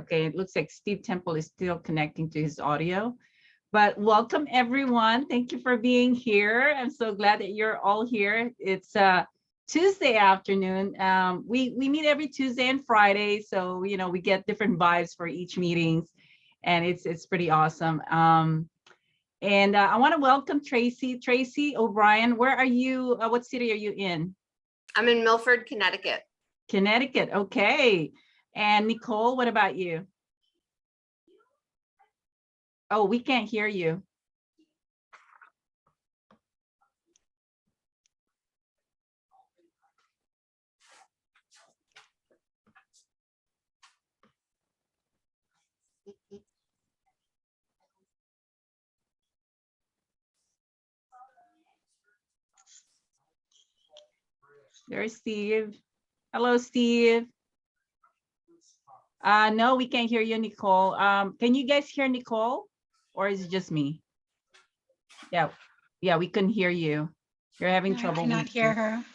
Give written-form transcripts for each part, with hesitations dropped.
Okay, it looks like Steve Temple is still connecting to his audio. But welcome everyone. Thank you for being here. I'm so glad that you're all here. It's Tuesday afternoon. We meet every Tuesday and Friday, so we get different vibes for each meetings, and it's pretty awesome. And I want to welcome Tracy O'Brien. Where are you? What city are you in? I'm in Milford, Connecticut. Connecticut. Okay. And Nicole, what about you? Oh, we can't hear you. There's Steve. Hello, Steve. No, we can't hear you, Nicole. Can you guys hear Nicole, or is it just me? Yeah, we couldn't hear you. You're having trouble. I cannot hear her.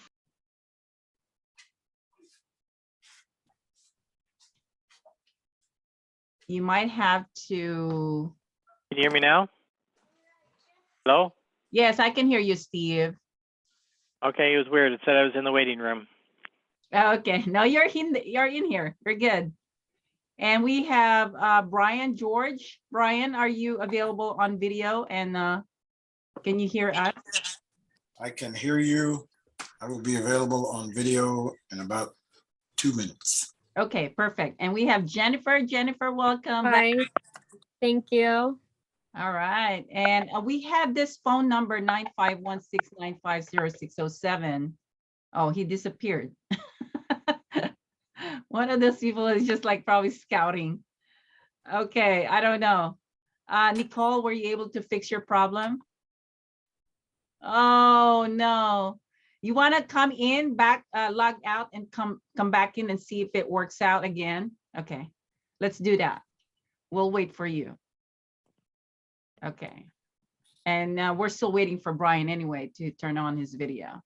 You might have to. Can you hear me now? Hello? Yes, I can hear you, Steve. Okay, it was weird. It said I was in the waiting room. Okay, no, you're in here. You're good. And we have Brian George. Brian, are you available on video? And can you hear us? I can hear you. I will be available on video in about 2 minutes. Okay, perfect. And we have Jennifer. Jennifer, welcome. Hi, thank you. All right. And we have this phone number 95169500607. Oh, he disappeared. One of those people is just like probably scouting. Okay, I don't know. Nicole, were you able to fix your problem? Oh no. You want to come in, log out and come back in and see if it works out again? Okay, let's do that. We'll wait for you. Okay. And we're still waiting for Brian anyway to turn on his video.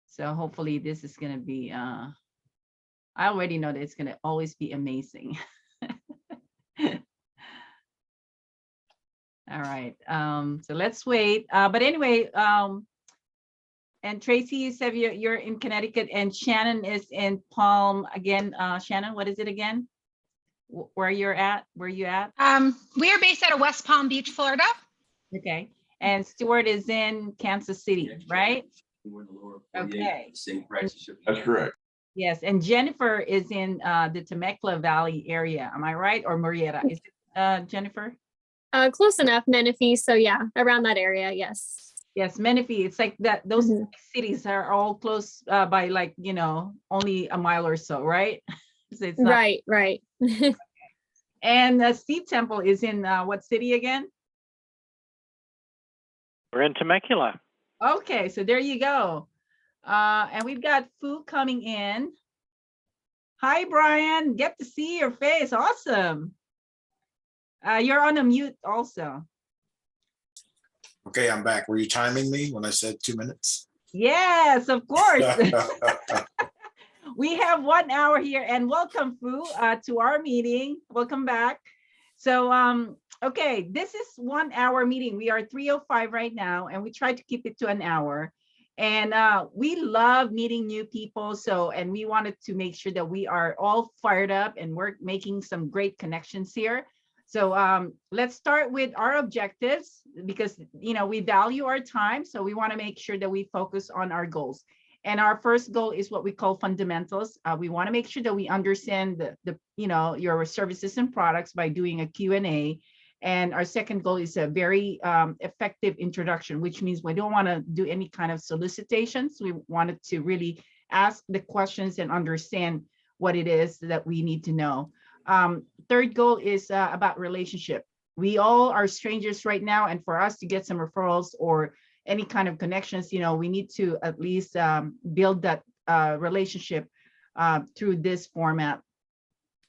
So hopefully this is going to be, I already know that it's going to always be amazing. All right. So let's wait. But anyway, and Tracy, you said you're in Connecticut and Shannon is in Palm again. Shannon, what is it again? Where you're at? Where you at? We are based out of West Palm Beach, Florida. Okay. And Stuart is in Kansas City, right? Okay. That's correct. Yes. And Jennifer is in the Temecula Valley area. Am I right? Or Murrieta? Is it Jennifer? Close enough, Menifee. So yeah, around that area, yes. Yes, Menifee. It's like that. Those cities are all close by like, only a mile or so, right? So it's not... Right. And Steve Temple is in what city again? We're in Temecula. Okay, so there you go. And we've got Fu coming in. Hi, Brian. Get to see your face. Awesome. You're on a mute also. Okay, I'm back. Were you timing me when I said 2 minutes? Yes, of course. We have 1 hour here, and welcome, Fu, to our meeting. Welcome back. So, okay, this is 1 hour meeting. We are 3:05 right now, and we try to keep it to an hour. And we love meeting new people. And we wanted to make sure that we are all fired up and we're making some great connections here. So let's start with our objectives because, we value our time. So we want to make sure that we focus on our goals. And our first goal is what we call fundamentals. We want to make sure that we understand your services and products by doing a Q&A. And our second goal is a very effective introduction, which means we don't want to do any kind of solicitations. We wanted to really ask the questions and understand what it is that we need to know. Third goal is about relationship. We all are strangers right now, and for us to get some referrals or any kind of connections, we need to at least build that relationship through this format.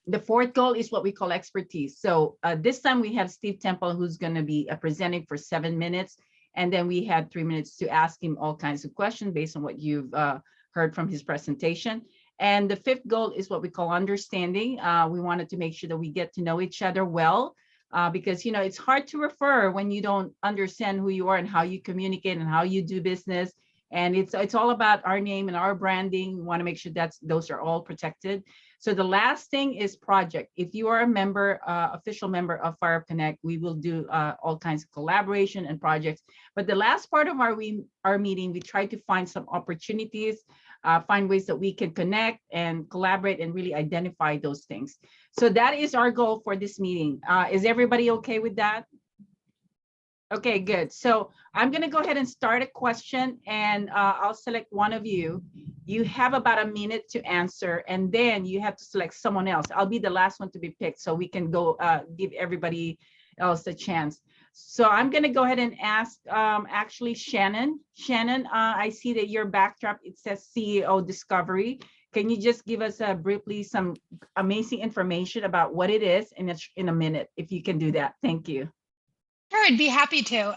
The fourth goal is what we call expertise. So this time we have Steve Temple, who's going to be presenting for 7 minutes, and then we had 3 minutes to ask him all kinds of questions based on what you've heard from his presentation. And the fifth goal is what we call understanding. We wanted to make sure that we get to know each other well, because it's hard to refer when you don't understand who you are and how you communicate and how you do business. And it's all about our name and our branding. We want to make sure those are all protected. So the last thing is project. If you are a member, official member of Fire Up Connect, we will do all kinds of collaboration and projects. But the last part of our meeting, we try to find some opportunities, find ways that we can connect and collaborate and really identify those things. So that is our goal for this meeting. Is everybody okay with that? Okay, good. So I'm going to go ahead and start a question, and I'll select one of you. You have about a minute to answer, and then you have to select someone else. I'll be the last one to be picked, so we can go give everybody else a chance. So I'm going to go ahead and ask actually Shannon. Shannon, I see that your backdrop, it says CEO Discovery. Can you just give us briefly some amazing information about what it is in a minute, if you can do that? Thank you. Sure, I'd be happy to.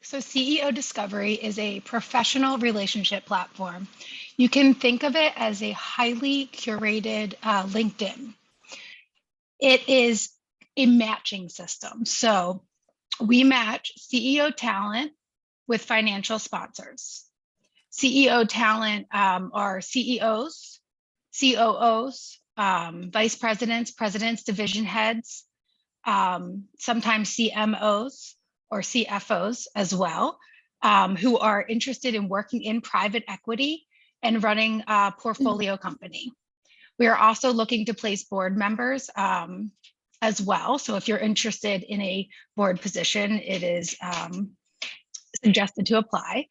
So CEO Discovery is a professional relationship platform. You can think of it as a highly curated LinkedIn. It is a matching system. So we match CEO talent with financial sponsors. CEO talent are CEOs, COOs, vice presidents, presidents, division heads, sometimes CMOs or CFOs as well, who are interested in working in private equity and running a portfolio company. We are also looking to place board members as well. So if you're interested in a board position, it is suggested to apply.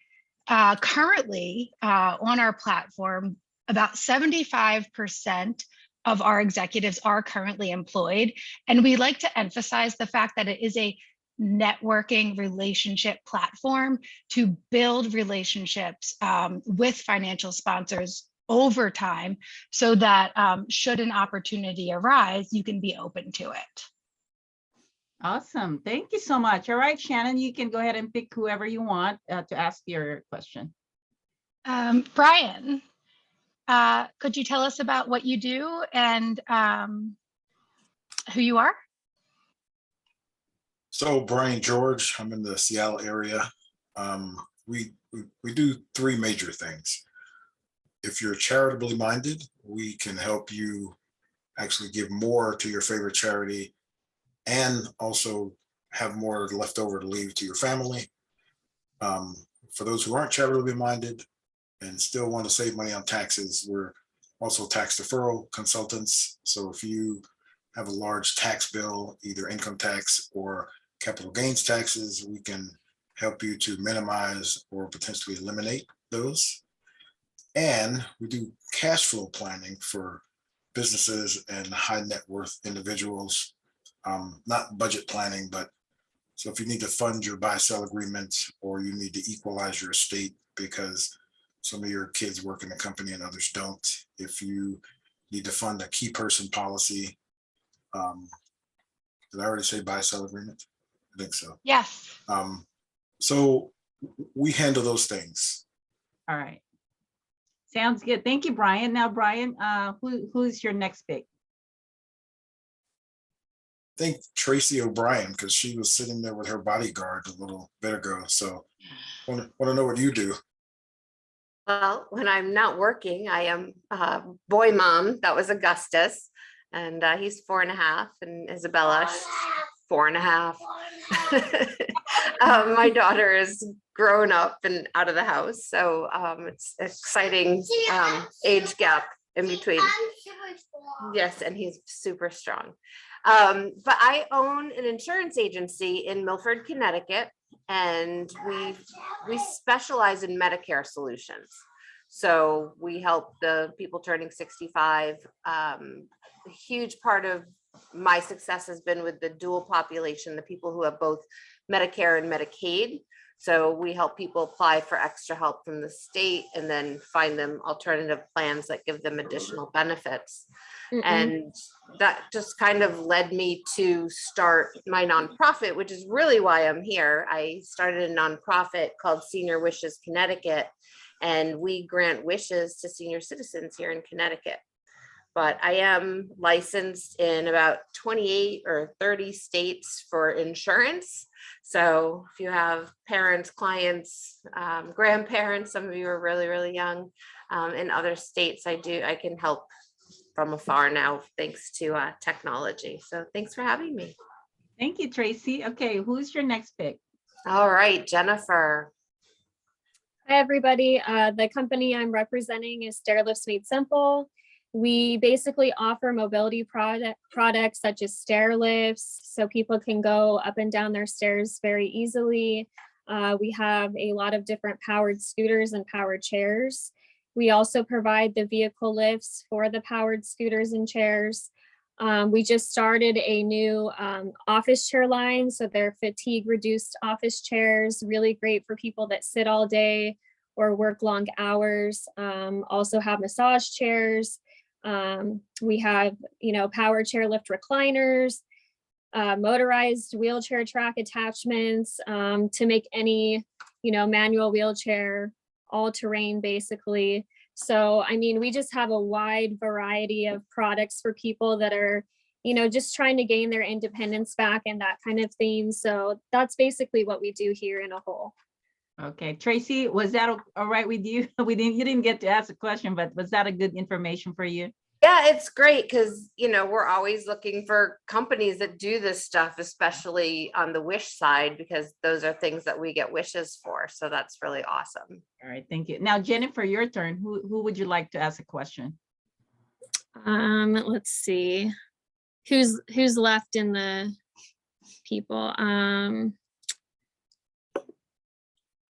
Currently, on our platform, about 75% of our executives are currently employed. And we like to emphasize the fact that it is a networking relationship platform to build relationships with financial sponsors over time, so that should an opportunity arise, you can be open to it. Awesome. Thank you so much. All right, Shannon, you can go ahead and pick whoever you want to ask your question. Brian, could you tell us about what you do and who you are? So Brian George, I'm in the Seattle area. We do three major things. If you're charitably minded, we can help you actually give more to your favorite charity and also have more left over to leave to your family. For those who aren't charitably minded and still want to save money on taxes, we're also tax deferral consultants. So if you have a large tax bill, either income tax or capital gains taxes, we can help you to minimize or potentially eliminate those. And we do cash flow planning for businesses and high net worth individuals, not budget planning, but so if you need to fund your buy-sell agreement, or you need to equalize your estate because some of your kids work in the company and others don't, if you need to fund a key person policy, did I already say buy-sell agreement? I think so. Yes. So we handle those things. All right. Sounds good. Thank you, Brian. Now, Brian, who's your next pick? I think Tracy O'Brien, because she was sitting there with her bodyguard a little bit ago. So want to know what you do. Well, when I'm not working, I am boy mom. That was Augustus, and he's 4.5, and Isabella, 4.5. My daughter is grown up and out of the house, so it's exciting age gap in between. Yes, and he's super strong. But I own an insurance agency in Milford, Connecticut, and we specialize in Medicare solutions. So we help the people turning 65. A huge part of my success has been with the dual population, the people who have both Medicare and Medicaid. So we help people apply for extra help from the state and then find them alternative plans that give them additional benefits. And that just kind of led me to start my nonprofit, which is really why I'm here. I started a nonprofit called Senior Wishes Connecticut, and we grant wishes to senior citizens here in Connecticut. But I am licensed in about 28 or 30 states for insurance. So if you have parents, clients, grandparents, some of you are really, really young, in other states, I can help from afar now, thanks to technology. So thanks for having me. Thank you, Tracy. Okay, who's your next pick? All right, Jennifer. Hi, everybody. The company I'm representing is Stairlifts Made Simple. We basically offer mobility products such as stair lifts, so people can go up and down their stairs very easily. We have a lot of different powered scooters and powered chairs. We also provide the vehicle lifts for the powered scooters and chairs. We just started a new office chair line, so they're fatigue reduced office chairs, really great for people that sit all day or work long hours. Also have massage chairs. We have, power chair lift recliners, motorized wheelchair track attachments to make any, manual wheelchair all terrain basically. So, I mean, we just have a wide variety of products for people that are, just trying to gain their independence back and that kind of thing. So that's basically what we do here in a whole. Okay, Tracy, was that all right with you? You didn't get to ask a question, but was that a good information for you? Yeah, it's great because, we're always looking for companies that do this stuff, especially on the wish side, because those are things that we get wishes for. So that's really awesome. All right, thank you. Now, Jennifer, your turn. Who would you like to ask a question? Let's see. Who's left in the people?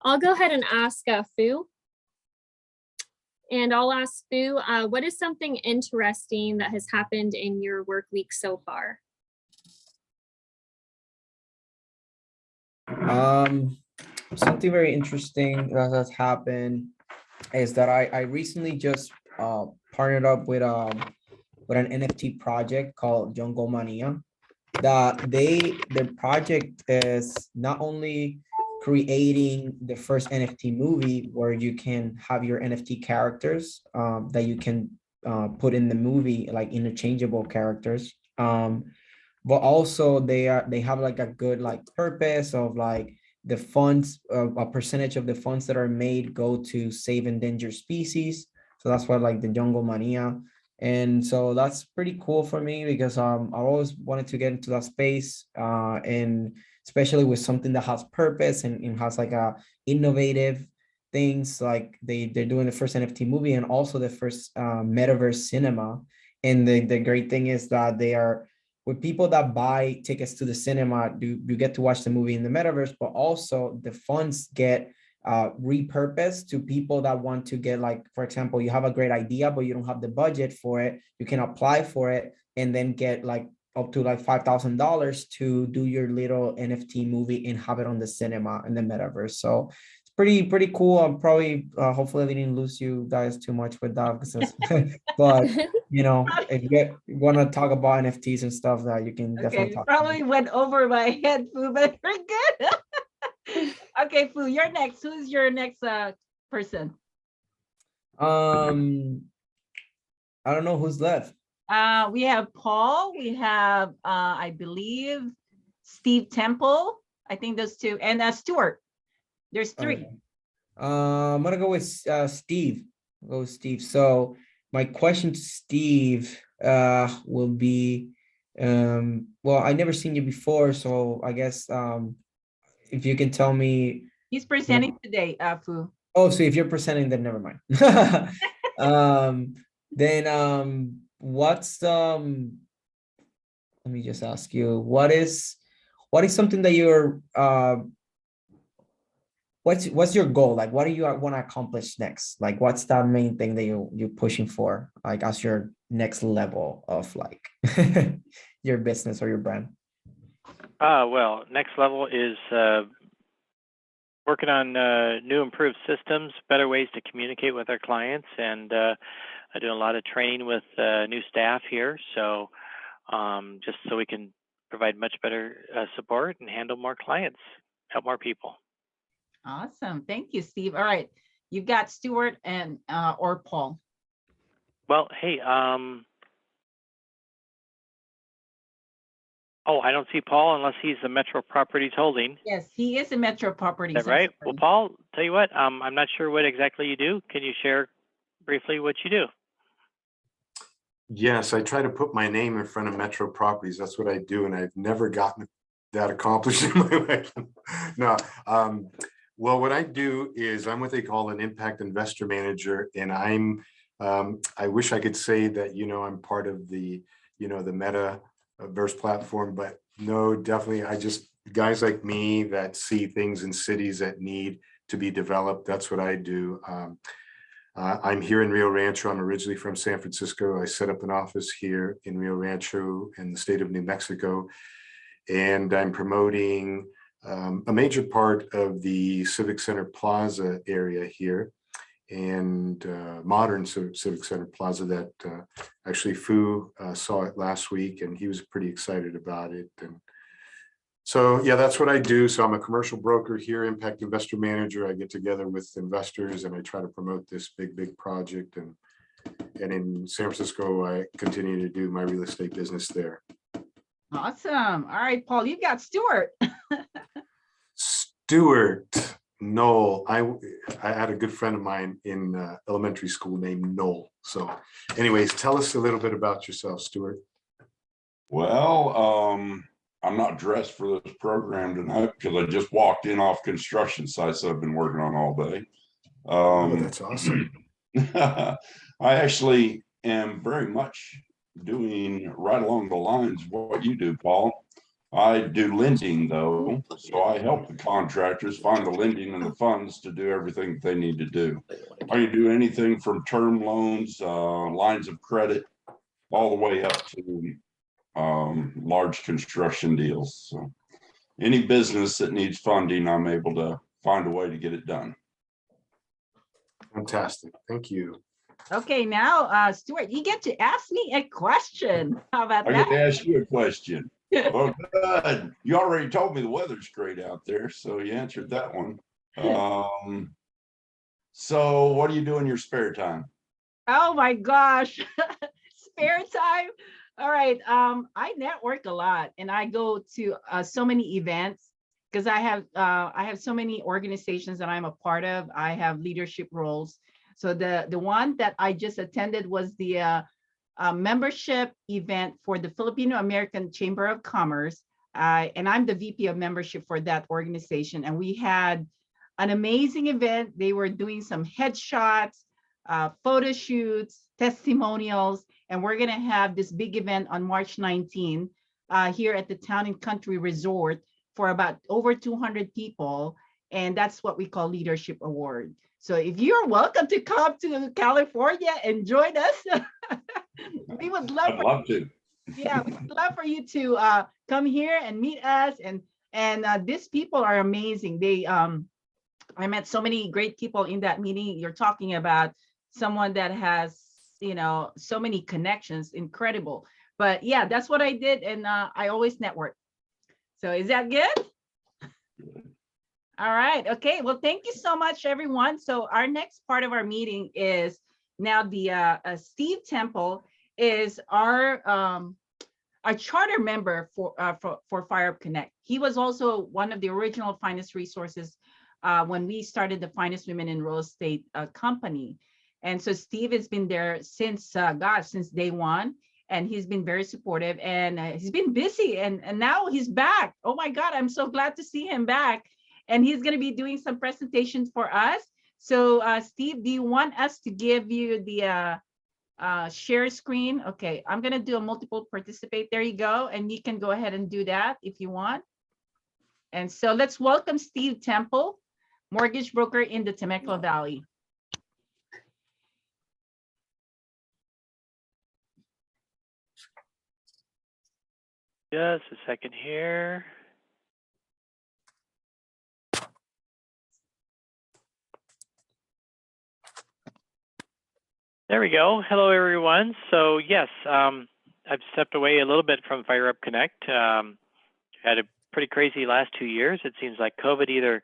I'll go ahead and ask Fu. And I'll ask Fu, what is something interesting that has happened in your work week so far? Something very interesting that has happened is that I recently just partnered up with an NFT project called Jungle Mania. That their project is not only creating the first NFT movie where you can have your NFT characters that you can put in the movie, like interchangeable characters. But also they have like a good like purpose of like the funds, a percentage of the funds that are made go to save endangered species. So that's why like the Jungle Mania. And so that's pretty cool for me because I always wanted to get into that space and especially with something that has purpose and has like a innovative things, like they're doing the first NFT movie and also the first metaverse cinema. And the great thing is that they are with people that buy tickets to the cinema, you get to watch the movie in the metaverse, but also the funds get repurposed to people that want to get, like, for example, you have a great idea, but you don't have the budget for it. You can apply for it and then get like up to like $5,000 to do your little NFT movie and have it on the cinema in the metaverse. So it's pretty cool. I'm probably, hopefully I didn't lose you guys too much with that, but if you want to talk about NFTs and stuff, that you can definitely talk. Probably went over my head, Fu, but we're good. Okay, Fu, you're next. Who's your next person? I don't know who's left. We have Paul. We have, I believe, Steve Temple. I think those two, and Stuart. There's three. Okay. I'm gonna go with Steve. Go with Steve. So my question to Steve will be, well, I never seen you before, so I guess if you can tell me. He's presenting today, Fu. Oh, so if you're presenting, then never mind. Then what's let me just ask you, what is something that you're what's your goal? Like, what do you want to accomplish next? Like, what's that main thing that you're pushing for, like, as your next level of like your business or your brand? Well, next level is working on new improved systems, better ways to communicate with our clients, and I do a lot of training with new staff here. So just so we can provide much better support and handle more clients, help more people. Awesome. Thank you, Steve. All right. You got Stuart and or Paul. Well, hey, oh, I don't see Paul unless he's the Metro Properties Holding. Yes, he is a Metro Properties. Is that right? Well, Paul, tell you what, I'm not sure what exactly you do. Can you share briefly what you do? Yes, I try to put my name in front of Metro Properties. That's what I do, and I've never gotten that accomplished in my life. No, well, what I do is I'm what they call an impact investor manager, and I wish I could say that, I'm part of the, the metaverse platform, but no, definitely, guys like me that see things in cities that need to be developed. That's what I do. I'm here in Rio Rancho. I'm originally from San Francisco. I set up an office here in Rio Rancho in the state of New Mexico, and I'm promoting a major part of the Civic Center Plaza area here, and modern Civic Center Plaza that actually Fu saw it last week, and he was pretty excited about it. And so, yeah, that's what I do. So I'm a commercial broker here, impact investor manager. I get together with investors and I try to promote this big project. And in San Francisco, I continue to do my real estate business there. Awesome. All right, Paul, you've got Stuart. Stuart Noel. I had a good friend of mine in elementary school named Noel. So anyways, tell us a little bit about yourself, Stuart. Well, I'm not dressed for this program tonight because I just walked in off construction sites I've been working on all day. Oh, that's awesome. I actually am very much doing right along the lines of what you do, Paul. I do lending though, so I help the contractors find the lending and the funds to do everything they need to do. I can do anything from term loans, lines of credit, all the way up to large construction deals. So any business that needs funding, I'm able to find a way to get it done. Fantastic. Thank you. Okay, now, Stuart, you get to ask me a question. How about I that? get to ask you a question. Oh, good. You already told me the weather's great out there, so you answered that one. So what do you do in your spare time? Oh my gosh, spare time. All right, I network a lot and I go to so many events because I have so many organizations that I'm a part of. I have leadership roles. So the one that I just attended was the membership event for the Filipino American Chamber of Commerce. And I'm the VP of membership for that organization. And we had an amazing event. They were doing some headshots, photo shoots, testimonials, and we're gonna have this big event on March 19 here at the Town and Country Resort for about over 200 people. And that's what we call Leadership Award. So if you're welcome to come to California and join us, we would love I'd love to. Yeah, we'd love for you to come here and meet us. And these people are amazing. They I met so many great people in that meeting. You're talking about someone that has, so many connections, incredible. But yeah, that's what I did. And I always network. So is that good? All right. Okay. Well, thank you so much, everyone. So our next part of our meeting is now the Steve Tempel is our charter member for Fire Up Connect. He was also one of the original finest resources when we started the Finest Women in Real Estate company. And so Steve has been there since since day one, and he's been very supportive, and he's been busy, and now he's back. Oh my God, I'm so glad to see him back. And he's going to be doing some presentations for us. So Steve, do you want us to give you the share screen? Okay, I'm going to do a multiple participate. There you go. And you can go ahead and do that if you want. And so let's welcome Steve Tempel, mortgage broker in the Temecula Valley. Just a second here. There we go. Hello, everyone. So yes, I've stepped away a little bit from Fire Up Connect. Had a pretty crazy last 2 years. It seems like COVID either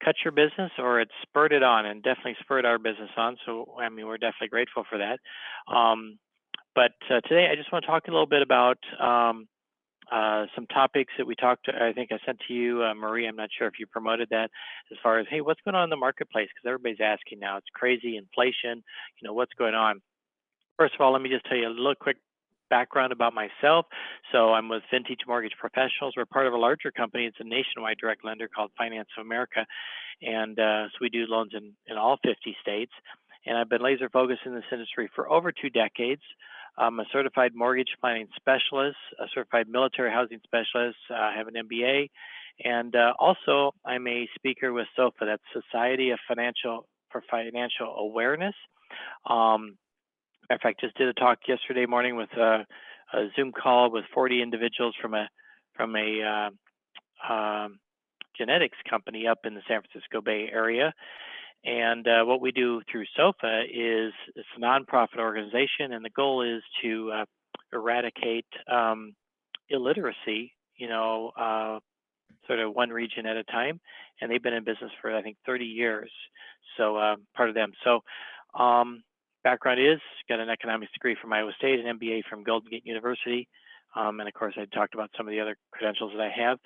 cut your business or it spurred it on, and definitely spurred our business on. So, I mean, we're definitely grateful for that. But today, I just want to talk a little bit about some topics that we talked. I think I sent to you, Marie. I'm not sure if you promoted that, as far as, hey, what's going on in the marketplace? Because everybody's asking now. It's crazy, inflation. You know, what's going on? First of all, let me just tell you a little quick background about myself. So I'm with Vintage Mortgage Professionals. We're part of a larger company. It's a nationwide direct lender called Finance of America. And so we do loans in all 50 states. And I've been laser focused in this industry for over 2 decades. I'm a certified mortgage planning specialist, a certified military housing specialist. I have an MBA. And also, I'm a speaker with SOFA, that's Society of Financial Awareness. In fact, just did a talk yesterday morning with a Zoom call with 40 individuals from a genetics company up in the San Francisco Bay Area. And what we do through SOFA is it's a nonprofit organization, and the goal is to eradicate illiteracy, sort of one region at a time. And they've been in business for, I think, 30 years. So part of them. So background is, got an economics degree from Iowa State, an MBA from Golden Gate University. And of course, I talked about some of the other credentials that I have.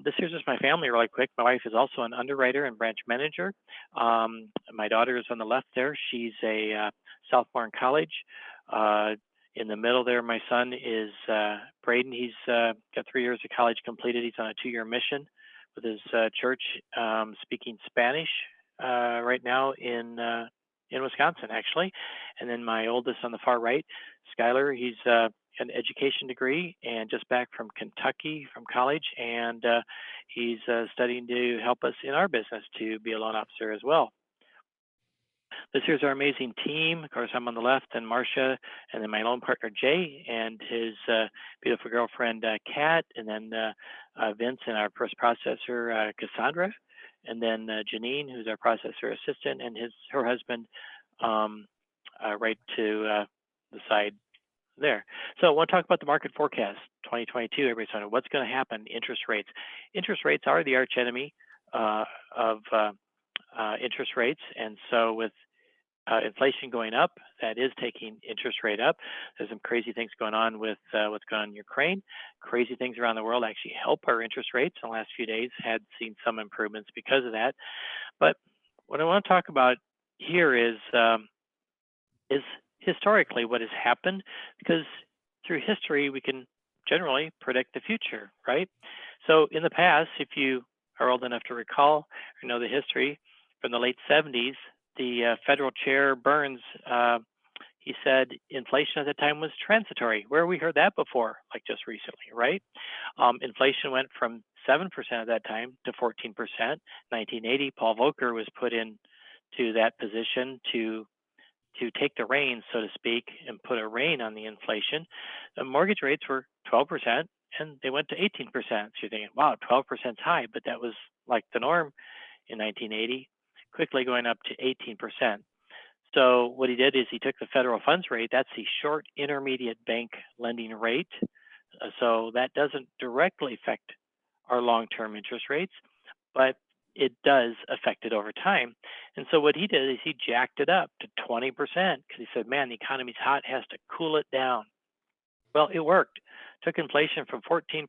This here's just my family really quick. My wife is also an underwriter and branch manager. My daughter is on the left there. She's a sophomore in college. In the middle there, my son is Braden. He's got 3 years of college completed. He's on a 2-year mission with his church, speaking Spanish right now in Wisconsin, actually. And then my oldest on the far right, Skylar, he's an education degree and just back from Kentucky from college. And he's studying to help us in our business to be a loan officer as well. This here's our amazing team. Of course, I'm on the left, and Marcia, and then my loan partner, Jay, and his beautiful girlfriend, Kat, and then Vince and our first processor, Cassandra, and then Janine, who's our processor assistant, and her husband, right to the side there. So I want to talk about the market forecast 2022. Everybody's wondering what's going to happen. Interest rates. Interest rates are the arch enemy of interest rates, and so with inflation going up, that is taking interest rate up. There's some crazy things going on with what's going on in Ukraine. Crazy things around the world actually help our interest rates. In the last few days, had seen some improvements because of that. But what I want to talk about here is historically what has happened, because through history we can generally predict the future, right? So in the past, if you are old enough to recall or know the history from the late 70s, the federal chair Burns, he said inflation at the time was transitory. Where we heard that before, like just recently, right? Inflation went from 7% at that time to 14%. 1980, Paul Volcker was put into that position to take the reins, so to speak, and put a rein on the inflation. The mortgage rates were 12%, and they went to 18%. So you're thinking, wow, 12% is high, but that was like the norm in 1980, quickly going up to 18%. So what he did is he took the federal funds rate, that's the short intermediate bank lending rate. So that doesn't directly affect our long-term interest rates, but it does affect it over time. And so what he did is he jacked it up to 20% because he said, man, the economy's hot, has to cool it down. Well, it worked. Took inflation from 14%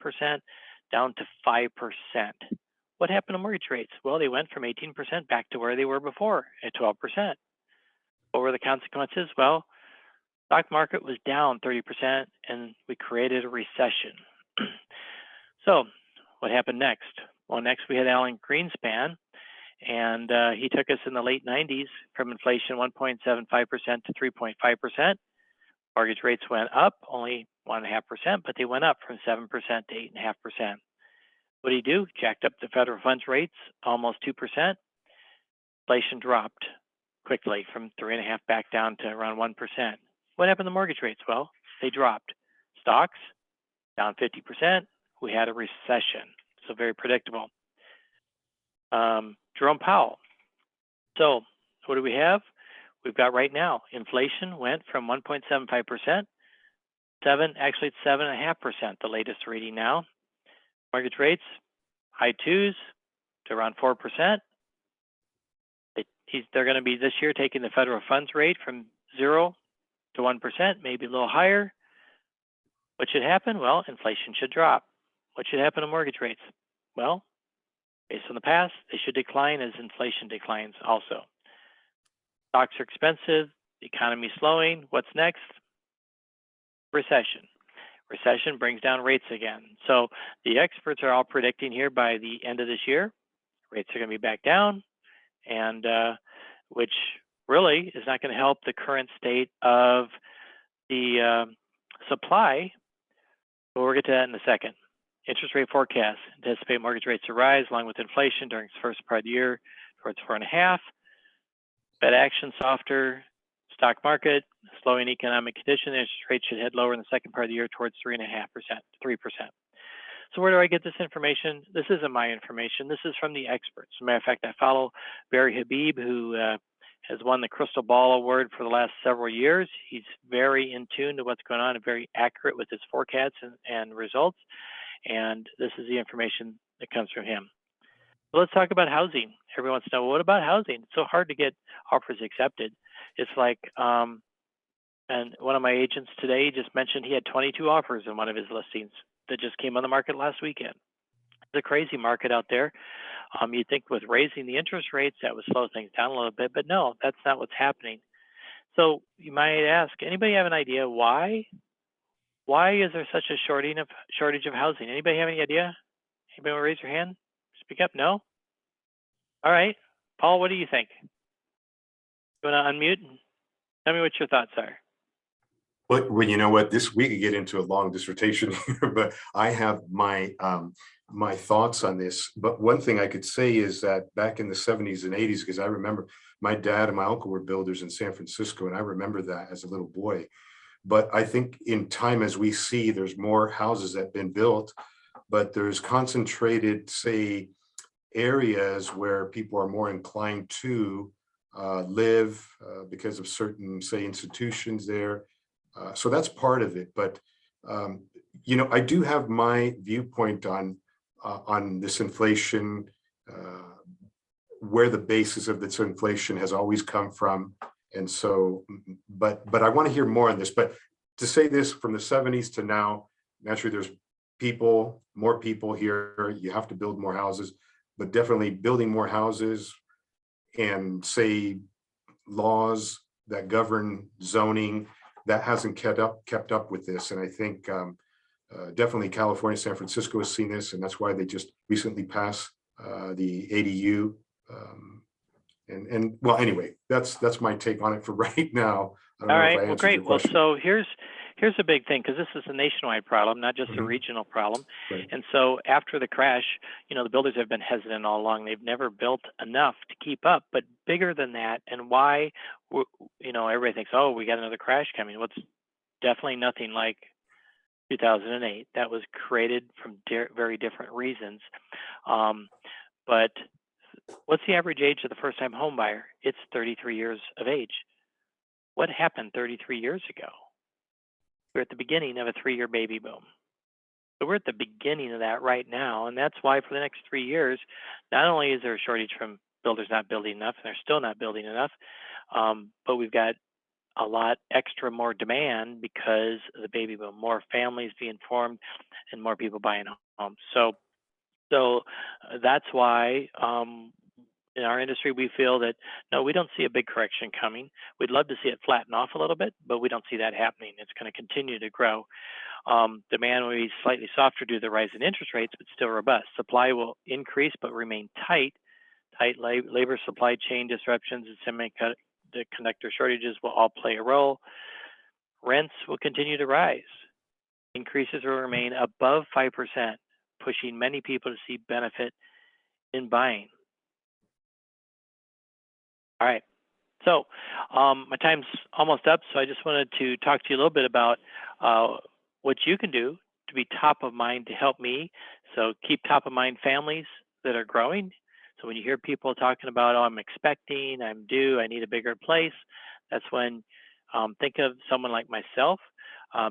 down to 5%. What happened to mortgage rates? Well, they went from 18% back to where they were before at 12%. What were the consequences? Well, stock market was down 30% and we created a recession. So what happened next? Well, next we had Alan Greenspan, and he took us in the late 90s from inflation 1.75% to 3.5%. Mortgage rates went up only 1.5%, but they went up from 7% to 8.5%. What did he do? Jacked up the federal funds rates almost 2%. Inflation dropped quickly from 3.5% back down to around 1%. What happened to mortgage rates? Well, they dropped. Stocks down 50%. We had a recession. So very predictable. Jerome Powell. So what do we have? We've got right now, inflation went from 1.75%, actually it's 7.5%, the latest reading now. Mortgage rates, high 2s to around 4%. they're going to be this year taking the federal funds rate from 0 to 1%, maybe a little higher. What should happen? Well, inflation should drop. What should happen to mortgage rates? Well, based on the past, they should decline as inflation declines also. Stocks are expensive, the economy is slowing. What's next? Recession. Recession brings down rates again. So the experts are all predicting here by the end of this year, rates are going to be back down, and which really is not going to help the current state of the supply. But we'll get to that in a second. Interest rate forecast anticipate mortgage rates to rise along with inflation during the first part of the year towards 4.5. Fed action softer, stock market, slowing economic condition, interest rates should head lower in the second part of the year towards 3.5%, 3%. So where do I get this information? This isn't my information. This is from the experts. As a matter of fact, I follow Barry Habib, who has won the Crystal Ball Award for the last several years. He's very in tune to what's going on and very accurate with his forecasts and results. And this is the information that comes from him. So let's talk about housing. Everyone wants to know, well, what about housing? It's so hard to get offers accepted. It's like, and one of my agents today just mentioned he had 22 offers in one of his listings that just came on the market last weekend. It's a crazy market out there. You'd think with raising the interest rates, that would slow things down a little bit, but no, that's not what's happening. So you might ask, anybody have an idea why? Why is there such a shortage of housing? Anybody have any idea? Anybody want to raise your hand? Speak up. No? All right. Paul, what do you think? You want to unmute and tell me what your thoughts are? Well, you know what? We could get into a long dissertation here, but I have my my thoughts on this. But one thing I could say is that back in the 70s and 80s, because I remember my dad and my uncle were builders in San Francisco, and I remember that as a little boy. But I think in time, as we see, there's more houses that have been built, but there's concentrated, say, areas where people are more inclined to live because of certain, say, institutions there. So that's part of it. But, you know, I do have my viewpoint on this inflation, where the basis of this inflation has always come from. And so, but I want to hear more on this. But to say this, from the 70s to now, naturally, there's more people here. You have to build more houses, but definitely building more houses and, say, laws that govern zoning, that hasn't kept up with this. And I think definitely California, San Francisco has seen this, and that's why they just recently passed the ADU. And well, anyway, that's my take on it for right now. I don't All know right, if I well, answered great. your Well, question. so here's a big thing, because this is a nationwide problem, not just a Mhm. regional problem. Right. And so after the crash, you know, the builders have been hesitant all along. They've never built enough to keep up, but bigger than that. And why, you know, everybody thinks, oh, we got another crash coming. Well, it's definitely nothing like 2008. That was created from very different reasons. But what's the average age of the first-time home buyer? It's 33 years of age. What happened 33 years ago? We're at the beginning of a 3-year baby boom. So we're at the beginning of that right now. And that's why for the next 3 years, not only is there a shortage from builders not building enough, and they're still not building enough, but we've got a lot extra more demand because of the baby boom, more families being formed and more people buying homes. So that's why in our industry, we feel that, no, we don't see a big correction coming. We'd love to see it flatten off a little bit, but we don't see that happening. It's going to continue to grow. Demand will be slightly softer due to the rise in interest rates, but still robust. Supply will increase, but remain tight. Tight labor supply chain disruptions and semiconductor shortages will all play a role. Rents will continue to rise. Increases will remain above 5%, pushing many people to see benefit in buying. All right, so my time's almost up, so I just wanted to talk to you a little bit about what you can do to be top of mind to help me. So keep top of mind families that are growing. So when you hear people talking about, oh, I'm expecting, I'm due, I need a bigger place, that's when think of someone like myself.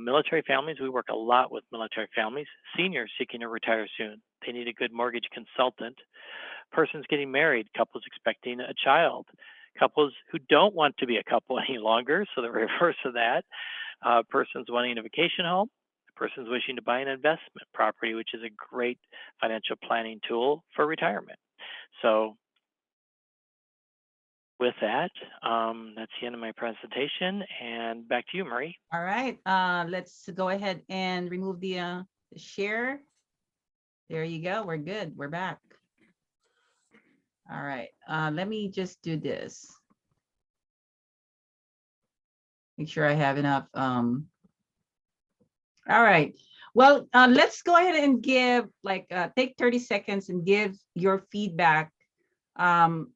Military families, we work a lot with military families. Seniors seeking to retire soon, they need a good mortgage consultant. Persons getting married, couples expecting a child, couples who don't want to be a couple any longer, so the reverse of that. Persons wanting a vacation home, persons wishing to buy an investment property, which is a great financial planning tool for retirement. So with that, that's the end of my presentation, and back to you, Marie. All right, let's go ahead and remove the share. There you go. We're good. We're back. All right, let me just do this. Make sure I have enough. All right. Well, let's go ahead and give take 30 seconds and give your feedback on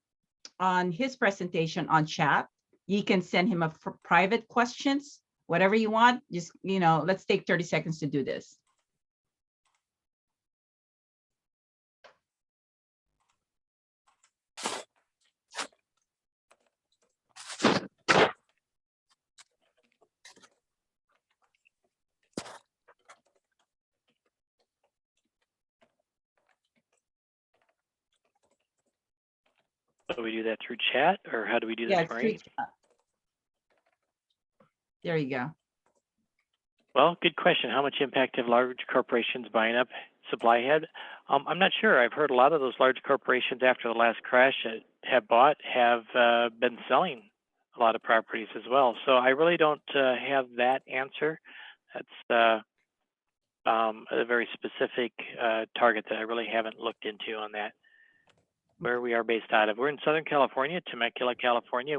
his presentation on chat. You can send him a private questions, whatever you want. Just, let's take 30 seconds to do this. Do we do that through chat, or how do we do this, Yeah, Marie? There you go. Well, good question. How much impact have large corporations buying up supply had? I'm not sure. I've heard a lot of those large corporations after the last crash that have been selling a lot of properties as well. So I really don't have that answer. That's a very specific target that I really haven't looked into on that. Where we are based out of. We're in Southern California, Temecula, California.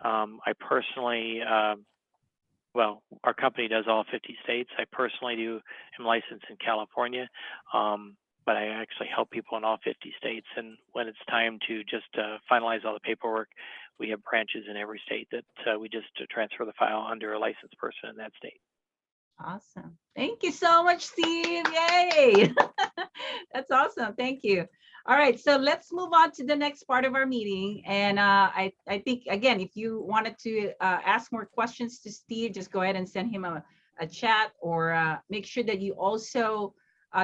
I personally, well, our company does all 50 states. I personally am licensed in California, but I actually help people in all 50 states. And when it's time to just finalize all the paperwork, we have branches in every state that we just transfer the file under a licensed person in that state. Awesome. Thank you so much, Steve. Yay. That's awesome. Thank you. All right, so let's move on to the next part of our meeting. And I think, again, if you wanted to ask more questions to Steve, just go ahead and send him a chat, or make sure that you also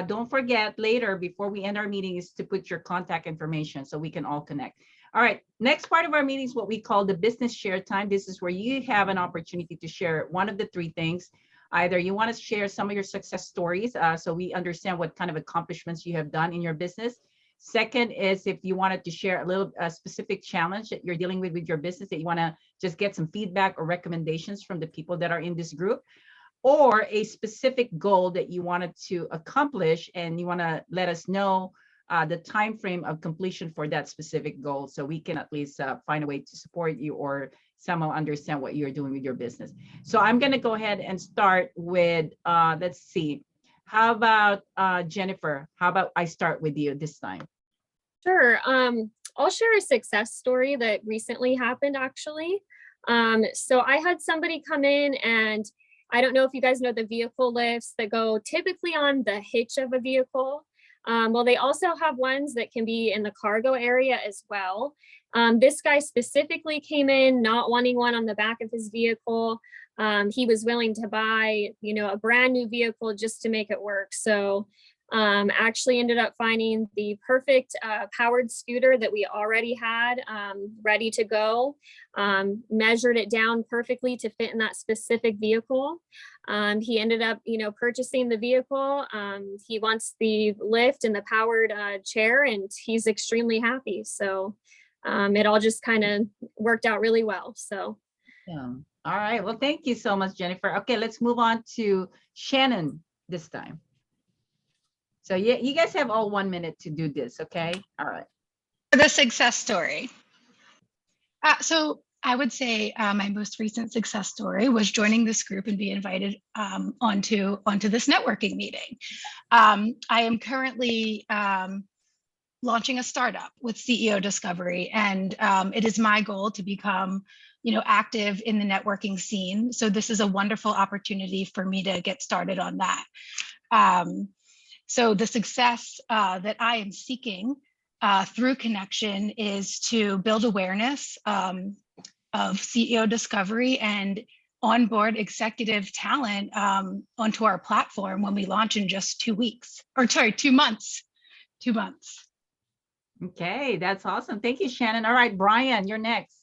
don't forget later before we end our meeting is to put your contact information so we can all connect. All right, next part of our meeting is what we call the business share time. This is where you have an opportunity to share one of the three things. Either you want to share some of your success stories, so we understand what kind of accomplishments you have done in your business. Second is if you wanted to share a specific challenge that you're dealing with your business, that you want to just get some feedback or recommendations from the people that are in this group, or a specific goal that you wanted to accomplish and you want to let us know the time frame of completion for that specific goal, so we can at least find a way to support you or somehow understand what you're doing with your business. So I'm going to go ahead and start with, let's see. How about Jennifer? How about I start with you this time? Sure. I'll share a success story that recently happened, actually. So I had somebody come in, and I don't know if you guys know the vehicle lifts that go typically on the hitch of a vehicle. Well, they also have ones that can be in the cargo area as well. This guy specifically came in not wanting one on the back of his vehicle. He was willing to buy, a brand new vehicle just to make it work. So actually ended up finding the perfect powered scooter that we already had ready to go, measured it down perfectly to fit in that specific vehicle. He ended up, purchasing the vehicle. He wants the lift and the powered chair, and he's extremely happy. So it all just kind of worked out really well. So. Yeah. All right. Well, thank you so much, Jennifer. Okay, let's move on to Shannon this time. So yeah, you guys have all 1 minute to do this, okay? All right. The success story. So I would say my most recent success story was joining this group and being invited onto this networking meeting. I am currently launching a startup with CEO Discovery, and it is my goal to become active in the networking scene. So this is a wonderful opportunity for me to get started on that. So the success that I am seeking through Connection is to build awareness of CEO Discovery and onboard executive talent onto our platform when we launch in just 2 weeks, or sorry, 2 months. 2 months. Okay, that's awesome. Thank you, Shannon. All right, Brian, you're next.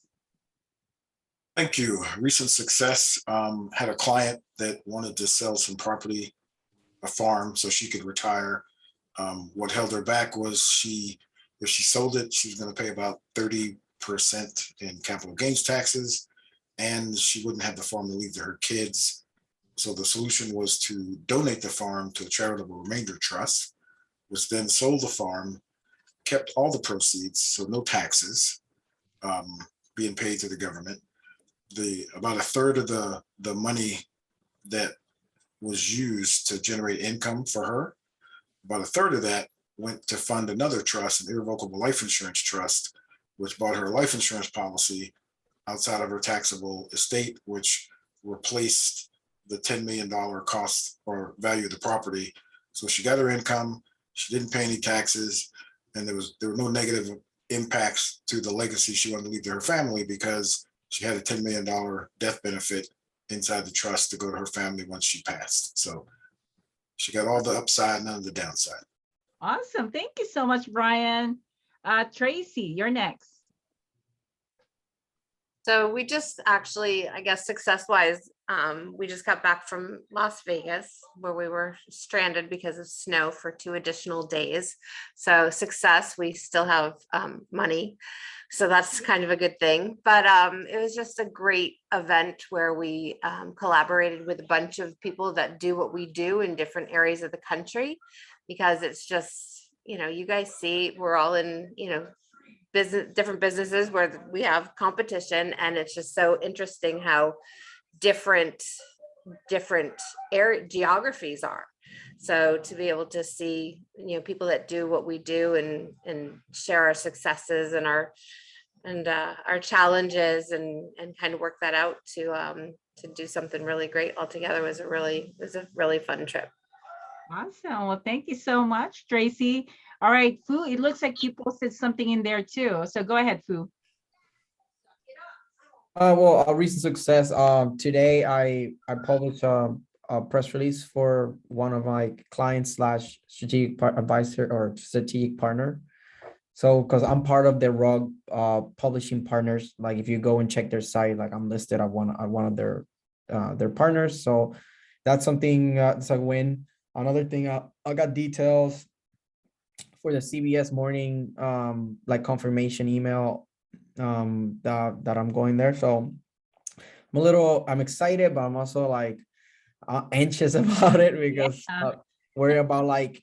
Thank you. Recent success, had a client that wanted to sell some property, a farm, so she could retire. What held her back was if she sold it, she was going to pay about 30% in capital gains taxes, and she wouldn't have the farm to leave to her kids. So the solution was to donate the farm to a charitable remainder trust, which then sold the farm, kept all the proceeds, so no taxes being paid to the government. About a third of the money that was used to generate income for her, about a third of that went to fund another trust, an irrevocable life insurance trust, which bought her a life insurance policy outside of her taxable estate, which replaced the $10 million cost or value of the property. So she got her income, she didn't pay any taxes, and there were no negative impacts to the legacy she wanted to leave to her family because she had a $10 million death benefit inside the trust to go to her family once she passed. So she got all the upside, none of the downside. Awesome. Thank you so much, Brian. Tracy, you're next. So we just actually, I guess, success-wise, we just got back from Las Vegas where we were stranded because of snow for 2 additional days. So success, we still have money. So that's kind of a good thing. But it was just a great event where we collaborated with a bunch of people that do what we do in different areas of the country, because it's just, you guys see, we're all in, different businesses where we have competition, and it's just so interesting how different area geographies are. So to be able to see, people that do what we do and share our successes and our challenges and kind of work that out to do something really great all together was a really fun trip. Awesome. Well, thank you so much, Tracy. All right, Fu, it looks like you posted something in there too. So go ahead, Fu. Well, a recent success. Today I published a press release for one of my clients slash strategic advisor or strategic partner. So, because I'm part of their RUG publishing partners, like if you go and check their site, like I'm listed at one of their partners. So that's something that's a win. Another thing, I got details for the CBS morning like confirmation email that I'm going there. So I'm excited, but I'm also like anxious about it because worried about like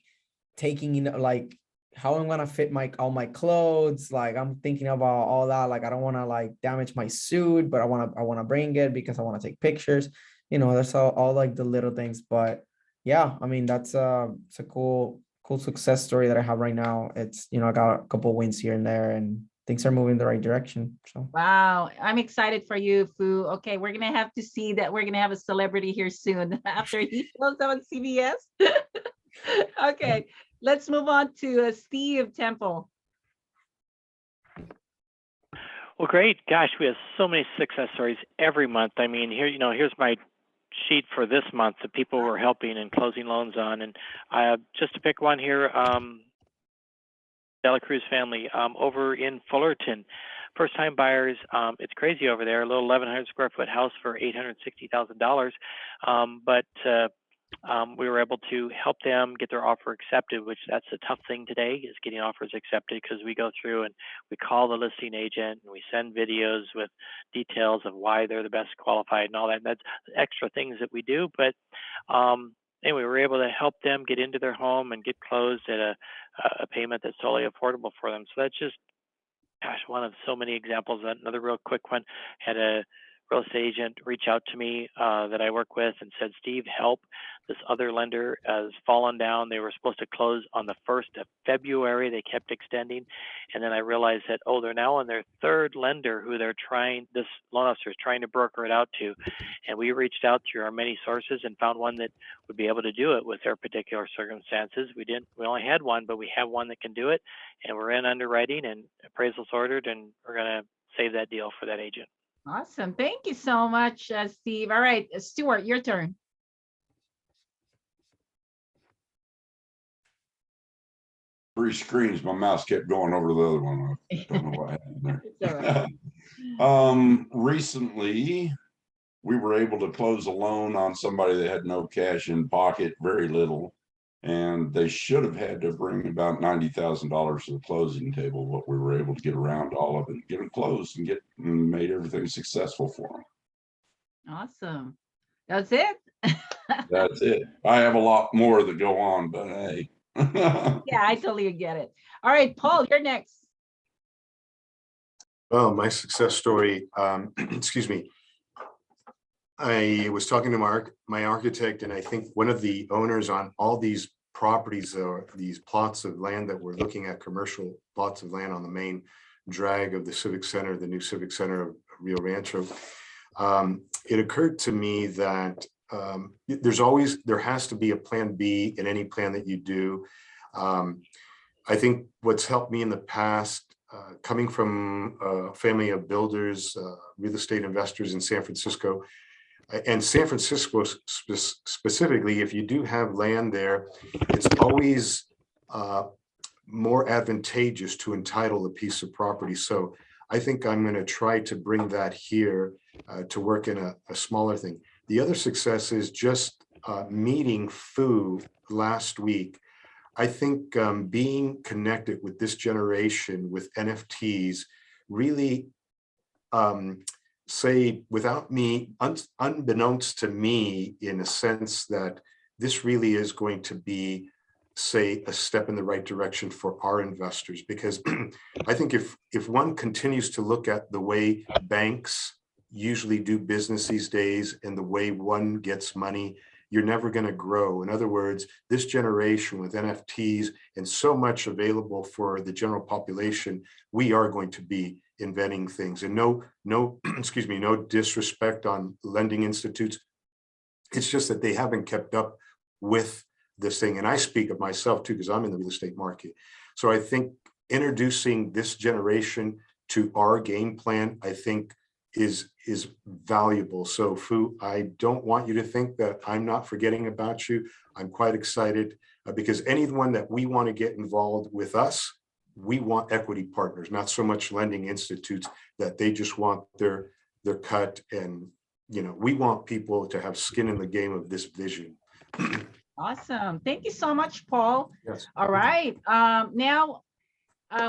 taking in like how I'm gonna fit all my clothes. Like I'm thinking about all that. Like I don't want to like damage my suit, but I want to bring it because I want to take pictures. That's all like the little things. But yeah, I mean it's a cool success story that I have right now. It's I got a couple wins here and there, and things are moving in the right direction. So wow, I'm excited for you, Fu. Okay, we're gonna have to see that we're gonna have a celebrity here soon after he shows up on CBS. Okay, let's move on to Steve Tempel. Well, great. Gosh, we have so many success stories every month. I mean, here's my sheet for this month that people were helping and closing loans on. And just to pick one here, Dela Cruz family over in Fullerton. First time buyers, it's crazy over there, a little 1,100 square foot house for $860,000. But we were able to help them get their offer accepted, which that's a tough thing today, is getting offers accepted, because we go through and we call the listing agent and we send videos with details of why they're the best qualified and all that. And that's extra things that we do. But anyway, we were able to help them get into their home and get closed at a payment that's totally affordable for them. So that's just, gosh, one of so many examples. Another real quick one, had a real estate agent reach out to me that I work with and said, Steve, help. This other lender has fallen down. They were supposed to close on the 1st of February. They kept extending. And then I realized that, they're now on their 3rd lender who this loan officer is trying to broker it out to. And we reached out through our many sources and found one that would be able to do it with their particular circumstances. We only had one, but we have one that can do it. And we're in underwriting and appraisals ordered, and we're going to save that deal for that agent. Awesome. Thank you so much, Steve. All right, Stuart, your turn. 3 screens, my mouse kept going over to the other one. I don't know what happened there. It's all right. Recently, we were able to close a loan on somebody that had no cash in pocket, very little. And they should have had to bring about $90,000 to the closing table, but we were able to get around all of it, and get them closed and made everything successful for them. Awesome. That's it. That's it. I have a lot more that go on, but hey. Yeah, I totally get it. All right, Paul, you're next. Well, my success story, excuse me. I was talking to my architect, and I think one of the owners on all these properties or these plots of land that we're looking at, commercial plots of land on the main drag of the Civic Center, the new Civic Center of Rio Rancho. It occurred to me that there has to be a plan B in any plan that you do. I think what's helped me in the past, coming from a family of builders, real estate investors in San Francisco, and San Francisco specifically, if you do have land there, it's always more advantageous to entitle a piece of property. So I think I'm going to try to bring that here to work in a smaller thing. The other success is just meeting Fu last week. I think being connected with this generation with NFTs really say, without me, unbeknownst to me, in a sense that this really is going to be, say, a step in the right direction for our investors. Because I think if one continues to look at the way banks usually do business these days and the way one gets money, you're never going to grow. In other words, this generation with NFTs and so much available for the general population, we are going to be inventing things. And no excuse me, no disrespect on lending institutes. It's just that they haven't kept up with this thing. And I speak of myself too, because I'm in the real estate market. So I think introducing this generation to our game plan, I think is valuable. So Fu, I don't want you to think that I'm not forgetting about you. I'm quite excited because anyone that we want to get involved with us, we want equity partners, not so much lending institutes that they just want their cut. And, you know, we want people to have skin in the game of this vision. Awesome. Thank you so much, Paul. Yes. All right. Now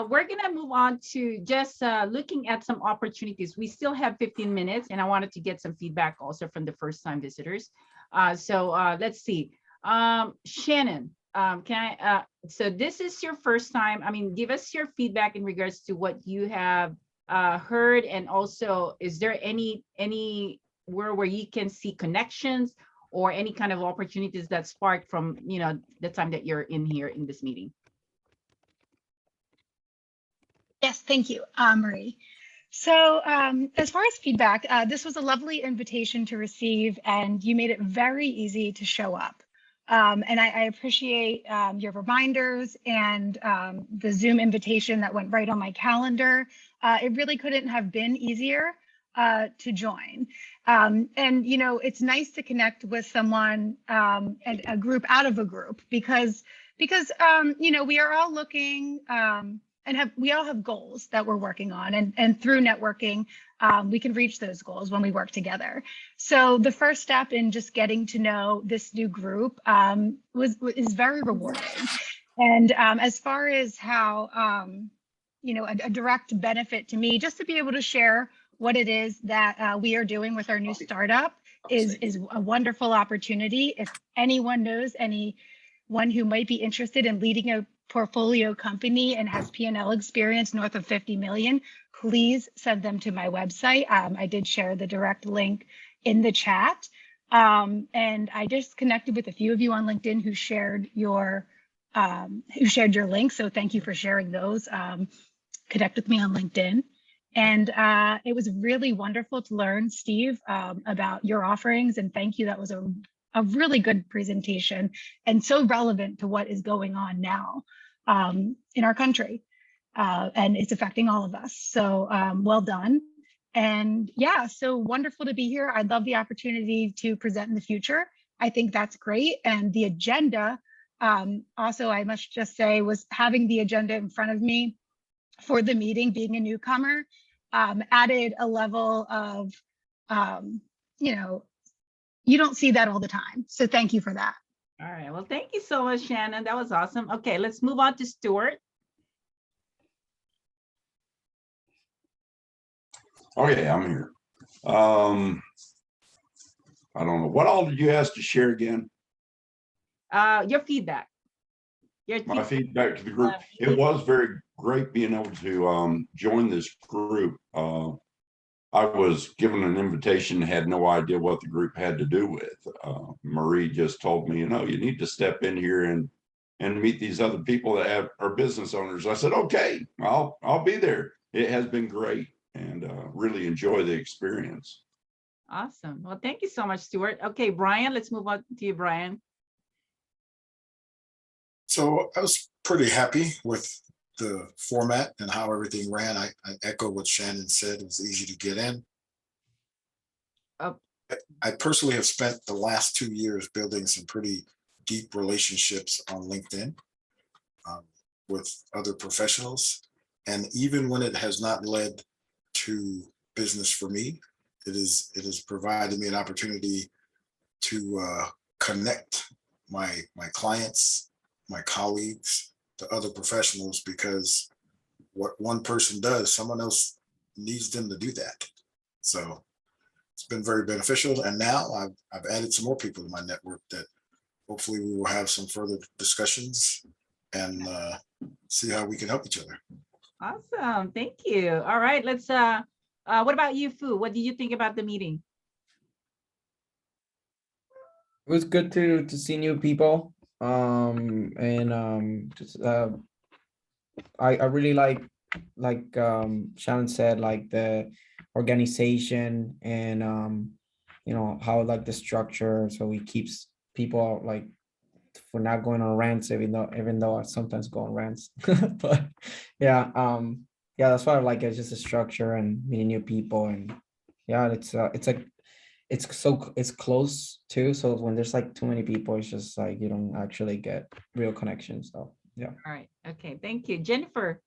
we're going to move on to just looking at some opportunities. We still have 15 minutes, and I wanted to get some feedback also from the first-time visitors. So let's see. Shannon, so this is your first time. I mean, give us your feedback in regards to what you have heard, and also, is there anywhere where you can see connections or any kind of opportunities that spark from, you know, the time that you're in here in this meeting? Yes, thank you, Marie. So as far as feedback, this was a lovely invitation to receive, and you made it very easy to show up. And I appreciate your reminders and the Zoom invitation that went right on my calendar. It really couldn't have been easier to join. And, you know, it's nice to connect with someone and a group out of a group because you know, we are all looking and we all have goals that we're working on, and through networking, we can reach those goals when we work together. So the first step in just getting to know this new group is very rewarding. And as far as how, you know, a direct benefit to me, just to be able to share what it is that we are doing with our new startup is a wonderful opportunity. If anyone knows anyone who might be interested in leading a portfolio company and has P&L experience north of 50 million, please send them to my website. I did share the direct link in the chat. And I just connected with a few of you on LinkedIn who shared your link. So thank you for sharing those. Connect with me on LinkedIn. And it was really wonderful to learn, Steve, about your offerings. And thank you. That was a really good presentation and so relevant to what is going on now in our country. And it's affecting all of us. So well done. And yeah, so wonderful to be here. I'd love the opportunity to present in the future. I think that's great. And the agenda Also, I must just say, was having the agenda in front of me for the meeting, being a newcomer, added a level of, you know, you don't see that all the time. So thank you for that. All right. Well, thank you so much, Shannon. That was awesome. Okay, let's move on to Stuart. Okay, I'm here. I don't know. What all did you ask to share again? Your feedback. My feedback to the group. It was very great being able to join this group. I was given an invitation, had no idea what the group had to do with. Marie just told me, you know, you need to step in here and meet these other people that are business owners. I said, okay, I'll be there. It has been great and really enjoy the experience. Awesome. Well, thank you so much, Stuart. Okay, Brian, let's move on to you, Brian. So I was pretty happy with the format and how everything ran. I echo what Shannon said. It was easy to get in. Oh. I personally have spent the last 2 years building some pretty deep relationships on LinkedIn with other professionals. And even when it has not led to business for me, it has provided me an opportunity to connect my clients, my colleagues, to other professionals, because what one person does, someone else needs them to do that. So it's been very beneficial. And now I've added some more people to my network that hopefully we will have some further discussions and see how we can help each other. Awesome. Thank you. All right, let's what about you, Fu? What did you think about the meeting? It was good to see new people. I really like Shannon said, like the organization and you know, how like the structure, so it keeps people like for not going on rants, even though I sometimes go on rants. But yeah, that's why I like it. It's just a structure and meeting new people, and yeah, it's like it's close too. So when there's like too many people, it's just like you don't actually get real connections. So yeah. All right. Okay. Thank you, Jennifer.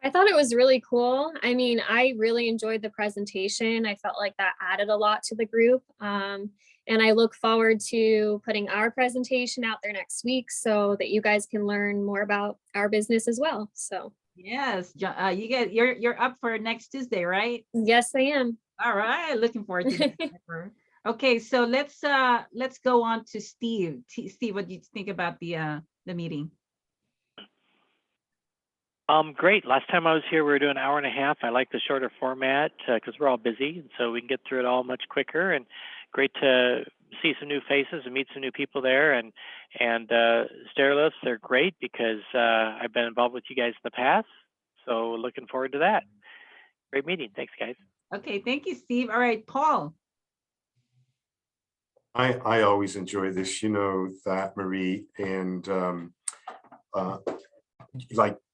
I thought it was really cool. I mean, I really enjoyed the presentation. I felt like that added a lot to the group. And I look forward to putting our presentation out there next week so that you guys can learn more about our business as well. So yes, you're up for next Tuesday, right? Yes, I am. All right, looking forward to that. Okay, so let's go on to Steve. Steve, what do you think about the meeting? Great. Last time I was here, we were doing an hour and a half. I like the shorter format because we're all busy, and so we can get through it all much quicker. And great to see some new faces and meet some new people there. And stair lifts, they're great because I've been involved with you guys in the past. So looking forward to that. Great meeting. Thanks, guys. Okay, thank you, Steve. All right, Paul. I always enjoy this, you know, that, Marie, and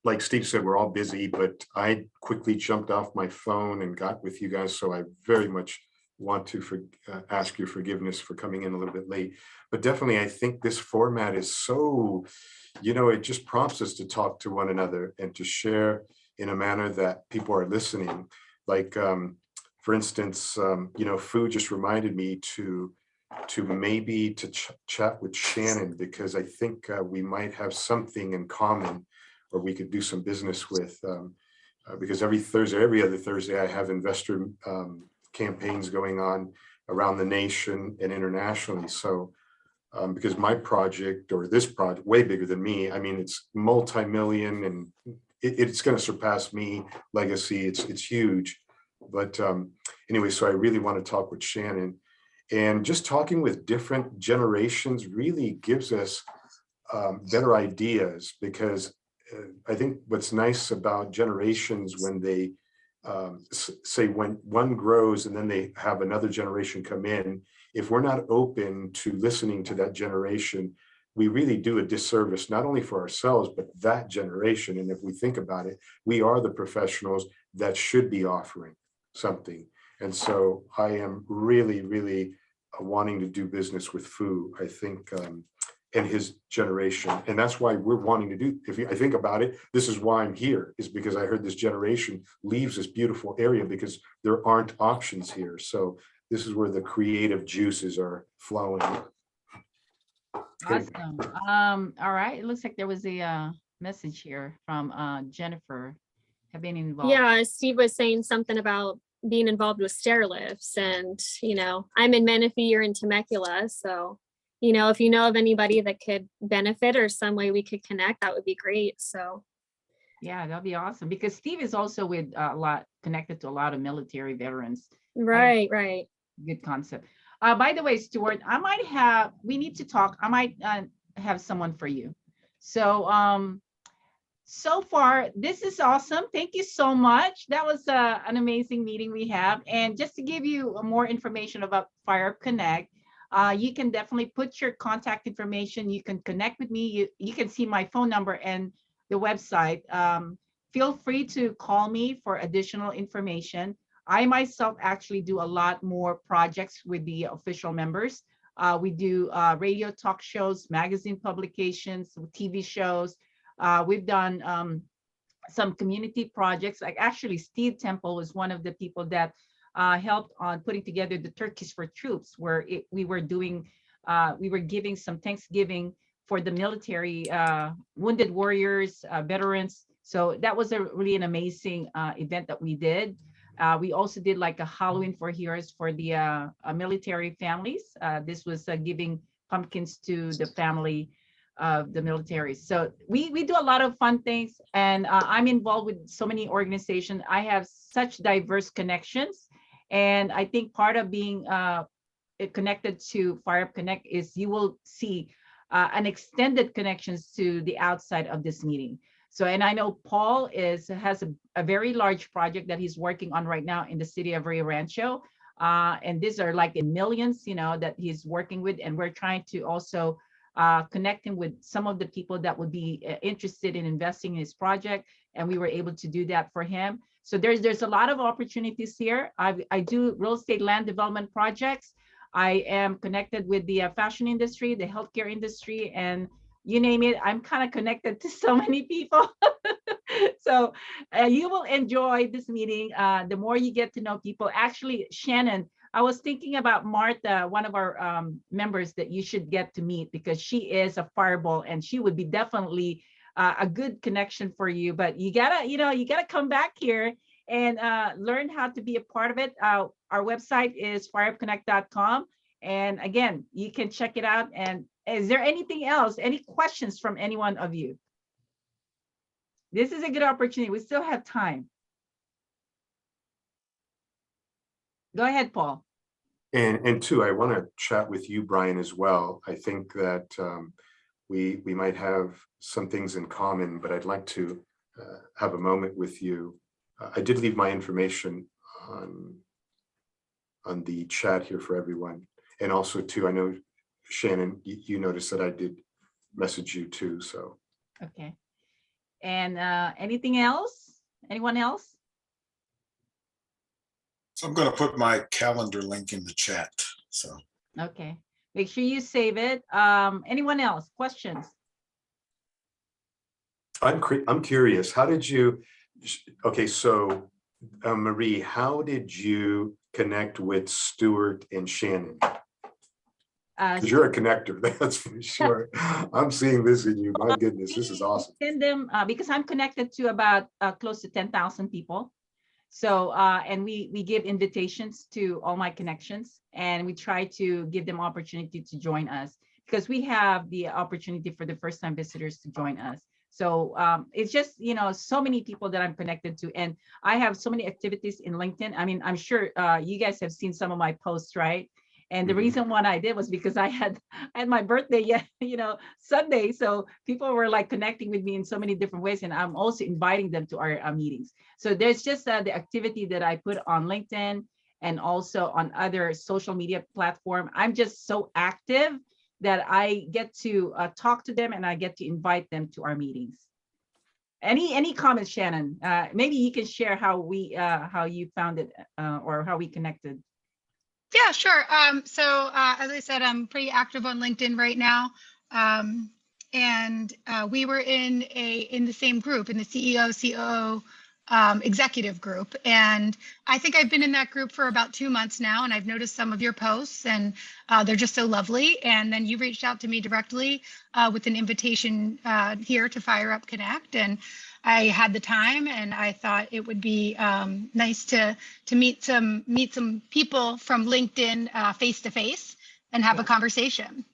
like Steve said, we're all busy, but I quickly jumped off my phone and got with you guys. So I very much want to ask your forgiveness for coming in a little bit late. But definitely, I think this format is so, you know, it just prompts us to talk to one another and to share in a manner that people are listening. Like, for instance, you know, Fu just reminded me to maybe chat with Shannon, because I think we might have something in common, or we could do some business with, because every other Thursday, I have investor campaigns going on around the nation and internationally. So because my project, or this project, way bigger than me, I mean, it's multi-million, and it's going to surpass me, legacy. It's huge. But anyway, so I really want to talk with Shannon, and just talking with different generations really gives us better ideas, because I think what's nice about generations, when they say when one grows and then they have another generation come in, if we're not open to listening to that generation, we really do a disservice, not only for ourselves, but that generation. And if we think about it, we are the professionals that should be offering something. And so I am really, really wanting to do business with Fu. I think, and his generation. And that's why we're wanting to do, if I think about it, this is why I'm here, is because I heard this generation leaves this beautiful area because there aren't options here. So this is where the creative juices are flowing. Awesome. All right. It looks like there was a message here from Jennifer. Have been involved. Yeah, Steve was saying something about being involved with stair lifts, and I'm in Menifee, you're in Temecula, so if you know of anybody that could benefit or some way we could connect, that would be great. So yeah, that'd be awesome, because Steve is also with connected to a lot of military veterans. right. Good concept. By the way, Stuart, we need to talk. I might have someone for you. So so far, this is awesome. Thank you so much. That was an amazing meeting we have. And just to give you more information about Fire Up Connect, you can definitely put your contact information. You can connect with me. You can see my phone number and the website. Feel free to call me for additional information. I myself actually do a lot more projects with the official members. We do radio talk shows, magazine publications, TV shows. We've done some community projects. Like actually, Steve Tempel was one of the people that helped on putting together the Turkeys for Troops, where we were giving some Thanksgiving for the military, wounded warriors, veterans. So that was really an amazing event that we did. We also did like a Halloween for Heroes for the military families. This was giving pumpkins to the family of the military. So we do a lot of fun things, and I'm involved with so many organizations. I have such diverse connections, and I think part of being connected to Fire Up Connect is you will see an extended connections to the outside of this meeting. So, and I know Paul has a very large project that he's working on right now in the city of Rio Rancho. And these are like in millions, that he's working with. And we're trying to also connect him with some of the people that would be interested in investing in his project. And we were able to do that for him. So there's a lot of opportunities here. I do real estate land development projects. I am connected with the fashion industry, the healthcare industry, and you name it, I'm kind of connected to so many people. So you will enjoy this meeting. The more you get to know people. Actually, Shannon, I was thinking about Martha, one of our members that you should get to meet, because she is a fireball and she would be definitely a good connection for you. But you gotta come back here and learn how to be a part of it. Our website is fireupconnect.com. And again, you can check it out. And is there anything else? Any questions from any one of you? This is a good opportunity. We still have time. Go ahead, Paul. And two, I want to chat with you, Brian, as well. I think that we might have some things in common, but I'd like to have a moment with you. I did leave my information on the chat here for everyone. And also too, I know, Shannon, you noticed that I did message you too, so. Okay. And anything else? Anyone else? So I'm going to put my calendar link in the chat. So. Okay. Make sure you save it. Anyone else? Questions? I'm curious, how did you, okay, so Marie, how did you connect with Stuart and Shannon? Because you're a connector, that's for sure. I'm seeing this in you. My goodness, this is awesome. Send them because I'm connected to about close to 10,000 people. So and we give invitations to all my connections, and we try to give them opportunity to join us, because we have the opportunity for the first time visitors to join us. So it's just, so many people that I'm connected to, and I have so many activities in LinkedIn. I mean, I'm sure you guys have seen some of my posts, right? And the reason why I did was because I had my birthday, Sunday. So people were like connecting with me in so many different ways. And I'm also inviting them to our meetings. So there's just the activity that I put on LinkedIn and also on other social media platform. I'm just so active that I get to talk to them, and I get to invite them to our meetings. Any comments, Shannon? Maybe you can share how you found it or how we connected. Yeah, sure. So as I said, I'm pretty active on LinkedIn right now. And we were in the same group, in the CEO, COO executive group. And I think I've been in that group for about 2 months now, and I've noticed some of your posts, and they're just so lovely. And then you reached out to me directly with an invitation here to Fire Up Connect, and I had the time, and I thought it would be nice to meet some people from LinkedIn face to face and have a conversation.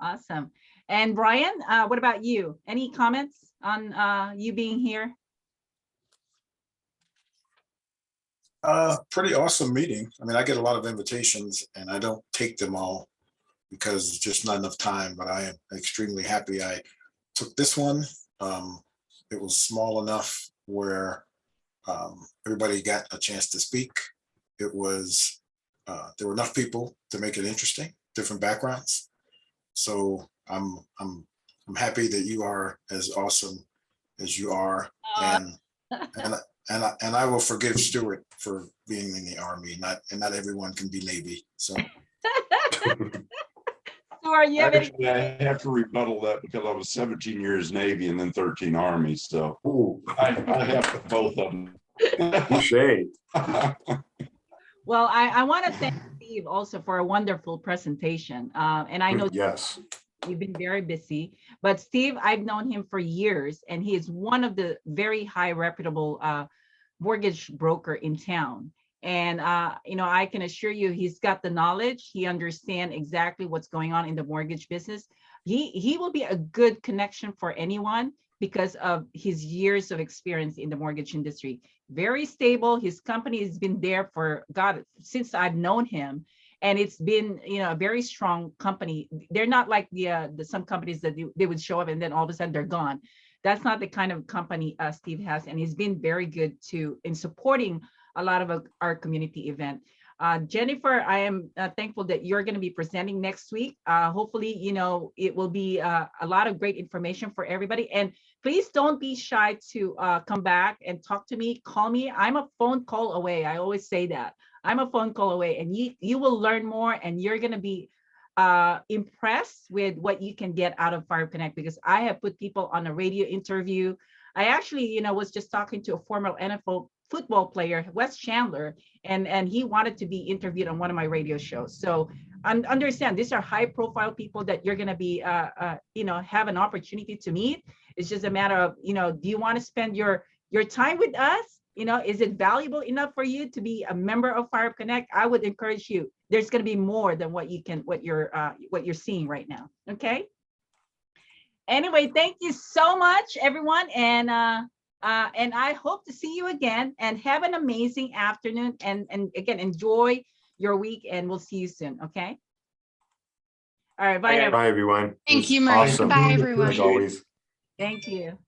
Awesome. And Brian, what about you? Any comments on you being here? Pretty awesome meeting. I mean, I get a lot of invitations and I don't take them all because it's just not enough time, but I am extremely happy I took this one. It was small enough where everybody got a chance to speak. It was, there were enough people to make it interesting, different backgrounds. So I'm happy that you are as awesome as you are. And I will forgive Stuart for being in the Army. Not everyone can be Navy. So. Actually, I have to rebuttal that because I was 17 years Navy and then 13 Army. So I have both of them. Well, I want to thank Steve also for a wonderful presentation. And I know Yes. you've been very busy, but Steve, I've known him for years, and he is one of the very high reputable mortgage broker in town. And you know, I can assure you, he's got the knowledge. He understands exactly what's going on in the mortgage business. He will be a good connection for anyone because of his years of experience in the mortgage industry. Very stable. His company has been there for since I've known him. And it's been, you know, a very strong company. They're not like the some companies that they would show up and then all of a sudden they're gone. That's not the kind of company Steve has, and he's been very good in supporting a lot of our community event. Jennifer, I am thankful that you're going to be presenting next week. Hopefully, you know, it will be a lot of great information for everybody. And please don't be shy to come back and talk to me. Call me. I'm a phone call away. I always say that. I'm a phone call away, and you will learn more, and you're going to be impressed with what you can get out of Fire Connect, because I have put people on a radio interview. I actually, you know, was just talking to a former NFL football player, Wes Chandler, and he wanted to be interviewed on one of my radio shows. So understand, these are high profile people that you're going to be, you know, have an opportunity to meet. It's just a matter of, you know, do you want to spend your time with us? You know, is it valuable enough for you to be a member of Fire Connect? I would encourage you. There's going to be more than what you're seeing right now. Okay. Anyway, thank you so much, everyone, and I hope to see you again. And have an amazing afternoon. And again, enjoy your week, and we'll see you soon. Okay. All right. Bye. Bye, everyone. Thank you, Maria. Awesome. Bye, everyone. As always. Thank you.